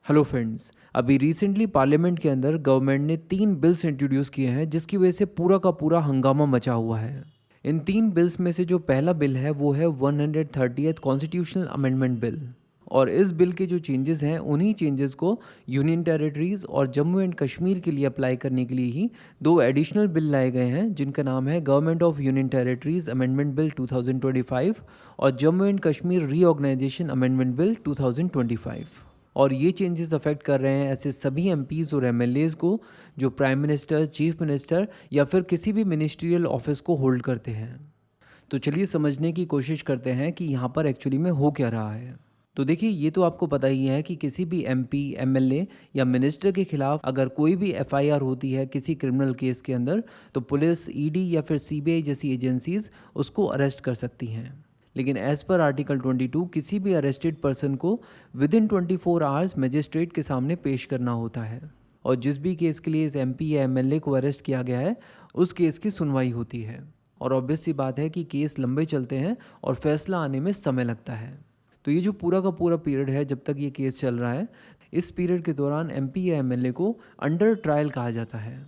Hello friends, अभी recently parliament के अंदर गवर्नमेंट ने 3 बिल्स इंट्रोड्यूस किए हैं जिसकी वजह से पूरा का पूरा हंगामा मचा हुआ है। इन 3 बिल्स में से जो पहला बिल है वो है 130th कॉन्स्टिट्यूशनल अमेंडमेंट बिल। और इस बिल के जो चेंजेस हैं उन्हीं चेंजेस को यूनियन टेरिटरीज़ और जम्मू एंड कश्मीर के लिए अप्लाई करने के लिए ही 2 एडिशनल बिल लाए गए हैं जिनका नाम है government of union territories amendment bill 2025 और Jammu and Kashmir reorganisation amendment bill 2025। और ये चेंजेस अफेक्ट कर रहे हैं ऐसे सभी एमपीज़ और एमएलएज़ को जो प्राइम मिनिस्टर, चीफ मिनिस्टर या फिर किसी भी मिनिस्ट्रियल ऑफिस को होल्ड करते हैं। तो चलिए समझने की कोशिश करते हैं कि यहाँ पर एक्चुअली में हो क्या रहा है। तो देखिए, ये तो आपको पता ही है कि किसी भी एमपी, एमएलए या मिनिस्टर के खिलाफ अगर कोई भी एफआईआर होती है किसी क्रिमिनल केस के अंदर तो पुलिस, ईडी या फिर सीबीआई जैसी एजेंसीज उसको अरेस्ट कर सकती हैं। लेकिन एज़ पर आर्टिकल 22 किसी भी अरेस्टेड पर्सन को विद इन 24 आवर्स मजिस्ट्रेट के सामने पेश करना होता है और जिस भी केस के लिए इस एमपी या एमएलए को अरेस्ट किया गया है उस केस की सुनवाई होती है। और ऑब्वियस सी बात है कि केस लंबे चलते हैं और फैसला आने में समय लगता है। तो ये जो पूरा का पूरा पीरियड है जब तक ये केस चल रहा है, इस पीरियड के दौरान एमपी या एमएलए को अंडर ट्रायल कहा जाता है।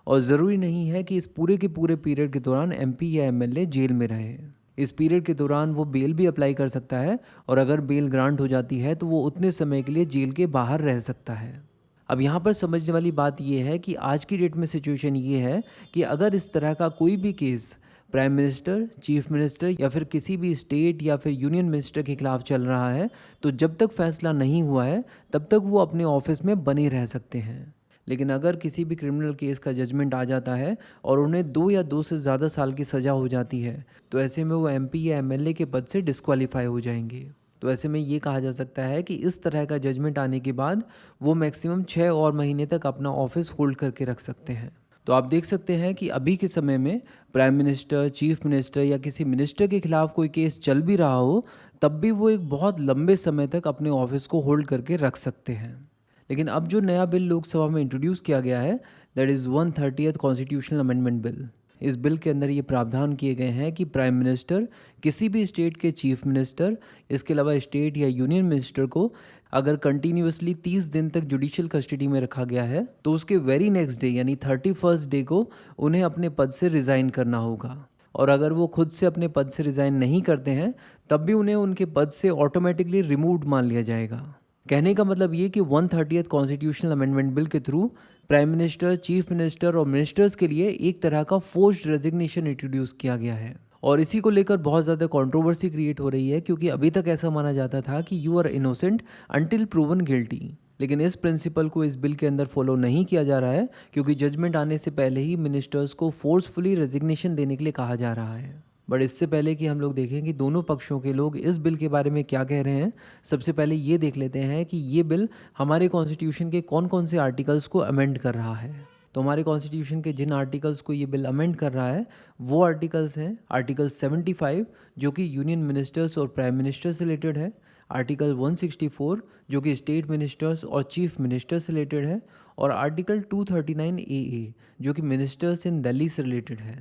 और ज़रूरी नहीं है कि इस पूरे के पूरे पीरियड के दौरान एमपी या एमएलए जेल में रहे। इस पीरियड के दौरान वो बेल भी अप्लाई कर सकता है और अगर बेल ग्रांट हो जाती है तो वो उतने समय के लिए जेल के बाहर रह सकता है। अब यहाँ पर समझने वाली बात यह है कि आज की डेट में सिचुएशन ये है कि अगर इस तरह का कोई भी case prime minister, chief minister या फिर किसी भी स्टेट या फिर यूनियन मिनिस्टर के खिलाफ चल रहा है तो जब तक फैसला नहीं हुआ है तब तक वो अपने ऑफिस में बने रह सकते हैं। लेकिन अगर किसी भी क्रिमिनल केस का जजमेंट आ जाता है और उन्हें 2 या 2 से ज़्यादा साल की सज़ा हो जाती है तो ऐसे में वो एमपी या एमएलए के पद से डिस्क्वालीफाई हो जाएंगे। तो ऐसे में ये कहा जा सकता है कि इस तरह का जजमेंट आने के बाद वो मैक्सिमम 6 और महीने तक अपना ऑफिस होल्ड करके रख सकते हैं। तो आप देख सकते हैं कि अभी के समय में प्राइम मिनिस्टर, चीफ मिनिस्टर या किसी मिनिस्टर के खिलाफ कोई केस चल भी रहा हो तब भी वो एक बहुत लंबे समय तक अपने ऑफिस को होल्ड करके रख सकते हैं। लेकिन अब जो नया बिल लोकसभा में इंट्रोड्यूस किया गया है that is 130th constitutional amendment bill. इस बिल के अंदर ये प्रावधान किए गए हैं कि प्राइम मिनिस्टर किसी भी स्टेट के चीफ मिनिस्टर, इसके अलावा स्टेट या यूनियन मिनिस्टर को अगर कंटिन्यूसली 30 दिन तक जुडिशियल कस्टडी में रखा गया है तो उसके वेरी नेक्स्ट डे यानी 31st डे को उन्हें अपने पद से रिज़ाइन करना होगा। और अगर वो खुद से अपने पद से रिज़ाइन नहीं करते हैं तब भी उन्हें उनके पद से ऑटोमेटिकली रिमूव्ड मान लिया जाएगा। कहने का मतलब ये कि 130th कॉन्स्टिट्यूशनल अमेंडमेंट बिल के through prime minister, chief minister और मिनिस्टर्स के लिए एक तरह का फोर्स्ड रेजिग्नेशन इंट्रोड्यूस किया गया है। और इसी को लेकर बहुत ज़्यादा कंट्रोवर्सी क्रिएट हो रही है क्योंकि अभी तक ऐसा माना जाता था कि you are innocent until proven guilty. लेकिन इस प्रिंसिपल को इस बिल के अंदर फॉलो नहीं किया जा रहा है क्योंकि जजमेंट आने से पहले ही मिनिस्टर्स को फोर्सफुली रेजिग्नेशन देने के लिए कहा जा रहा है। बट इससे पहले कि हम लोग देखें कि दोनों पक्षों के लोग इस बिल के बारे में क्या कह रहे हैं, सबसे पहले ये देख लेते हैं कि ये बिल हमारे कॉन्स्टिट्यूशन के कौन कौन से आर्टिकल्स को अमेंड कर रहा है। तो हमारे कॉन्स्टिट्यूशन के जिन आर्टिकल्स को ये बिल अमेंड कर रहा है वो आर्टिकल्स हैं आर्टिकल 75 जो कि यूनियन मिनिस्टर्स और प्राइम मिनिस्टर से रिलेटेड है, आर्टिकल 164 जो कि स्टेट मिनिस्टर्स और चीफ मिनिस्टर से रिलेटेड है, और आर्टिकल 239 AA जो कि मिनिस्टर्स इन दिल्ली से रिलेटेड है।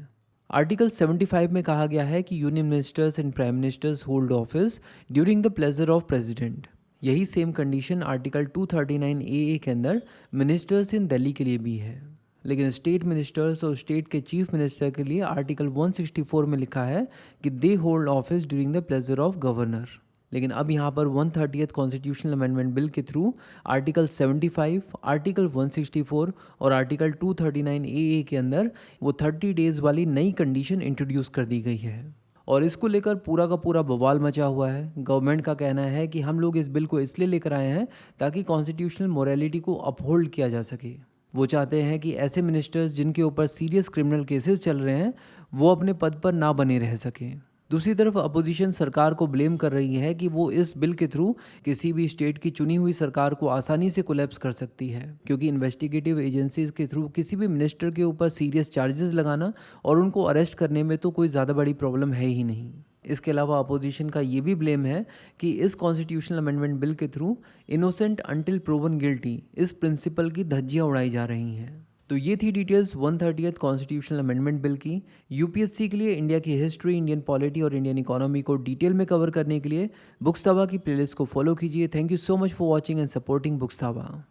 आर्टिकल 75 में कहा गया है कि union ministers and prime ministers hold office during the pleasure of president. यही सेम कंडीशन आर्टिकल 239 AA के अंदर मिनिस्टर्स इन दिल्ली के लिए भी है। लेकिन स्टेट मिनिस्टर्स और स्टेट के चीफ मिनिस्टर के लिए आर्टिकल 164 में लिखा है कि they hold office during the pleasure of governor. लेकिन अब यहाँ पर 130th कॉन्स्टिट्यूशनल अमेंडमेंट बिल के थ्रू आर्टिकल 75, आर्टिकल 164 और आर्टिकल 239 AA के अंदर वो 30 डेज़ वाली नई कंडीशन इंट्रोड्यूस कर दी गई है। और इसको लेकर पूरा का पूरा बवाल मचा हुआ है। गवर्नमेंट का कहना है कि हम लोग इस बिल को इसलिए लेकर आए हैं ताकि कॉन्स्टिट्यूशनल मोरालिटी को अपहोल्ड किया जा सके। वो चाहते हैं कि ऐसे मिनिस्टर्स जिनके ऊपर सीरियस क्रिमिनल केसेस चल रहे हैं वो अपने पद पर ना बने रह सकें। दूसरी तरफ अपोजिशन सरकार को ब्लेम कर रही है कि वो इस बिल के थ्रू किसी भी स्टेट की चुनी हुई सरकार को आसानी से कोलैप्स कर सकती है क्योंकि इन्वेस्टिगेटिव एजेंसीज के थ्रू किसी भी मिनिस्टर के ऊपर सीरियस चार्जेस लगाना और उनको अरेस्ट करने में तो कोई ज़्यादा बड़ी प्रॉब्लम है ही नहीं। इसके अलावा अपोजिशन का ये भी ब्लेम है कि इस कॉन्स्टिट्यूशनल अमेंडमेंट बिल के through innocent until proven guilty इस प्रिंसिपल की धज्जियाँ उड़ाई जा रही हैं। तो ये थी details 130th constitutional amendment bill की। यूपीएससी के लिए इंडिया की हिस्ट्री, इंडियन पॉलिटी और इंडियन इकोनॉमी को डिटेल में कवर करने के लिए बुक्स ताबा की प्लेलिस्ट को फॉलो कीजिए। Thank you so much for watching and supporting books Taba.